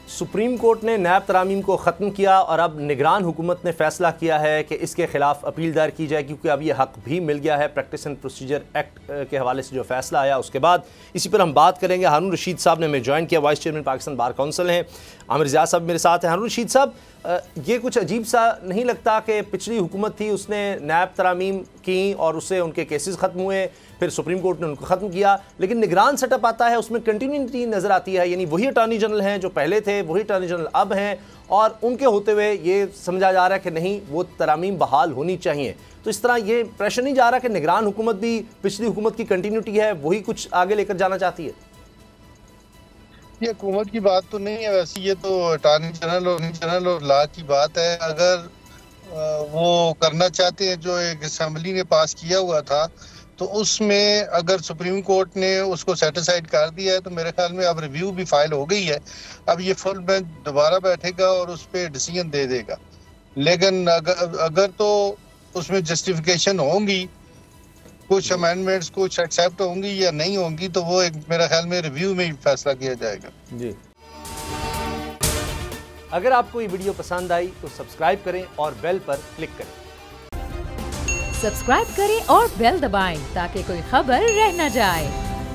Supreme court ने नैब तरामीम को ख़त्म किया और अब निगरान हुकूमत ने फ़ैसला किया है कि इसके ख़िलाफ़ अपील दायर की जाए, क्योंकि अब ये हक़ भी मिल गया है। प्रैक्टिस एंड प्रोसीजर एक्ट के हवाले से जो फ़ैसला आया उसके बाद इसी पर हम बात करेंगे। हारून रशीद साहब ने हमें ज्वाइन किया, vice chairman Pakistan bar council हैं। आमिर ज़िया साहब मेरे साथ हैं। हारून रशीद साहब, ये कुछ अजीब सा नहीं लगता कि पिछली हुकूमत थी उसने नैब तरामीम की और उससे उनके केसेस ख़त्म हुए, फिर सुप्रीम कोर्ट ने उनको ख़त्म किया, लेकिन निगरान सेटअप आता है उसमें कंटिन्यूटी नज़र आती है, यानी वही अटॉर्नी जनरल हैं जो पहले थे, वही अटॉर्नी जनरल अब हैं, और उनके होते हुए ये समझा जा रहा है कि नहीं वो तरामीम बहाल होनी चाहिए। तो इस तरह ये प्रेशर नहीं जा रहा कि निगरान हुकूमत भी पिछली हुकूमत की कंटिन्यूटी है वही कुछ आगे लेकर जाना चाहती है? ये हुकूमत की बात तो नहीं है, वैसे ये तो अटॉर्नी जनरल और लॉ की बात है। अगर वो करना चाहते हैं जो एक असेंबली ने पास किया हुआ था, तो उसमें अगर सुप्रीम कोर्ट ने उसको सेटिसाइड कर दिया है तो मेरे ख्याल में अब रिव्यू भी फाइल हो गई है। अब ये फुल बेंच दोबारा बैठेगा और उस पर डिसीजन दे देगा। लेकिन अगर तो उसमें जस्टिफिकेशन होंगी, कुछ अमेंडमेंट्स कुछ एक्सेप्ट होंगी या नहीं होंगी, तो वो एक मेरा ख्याल में रिव्यू में ही फैसला किया जाएगा। जी, अगर आपको ये वीडियो पसंद आई तो सब्सक्राइब करें और बेल पर क्लिक करें। सब्सक्राइब करें और बेल दबाएं ताकि कोई खबर रह न जाए।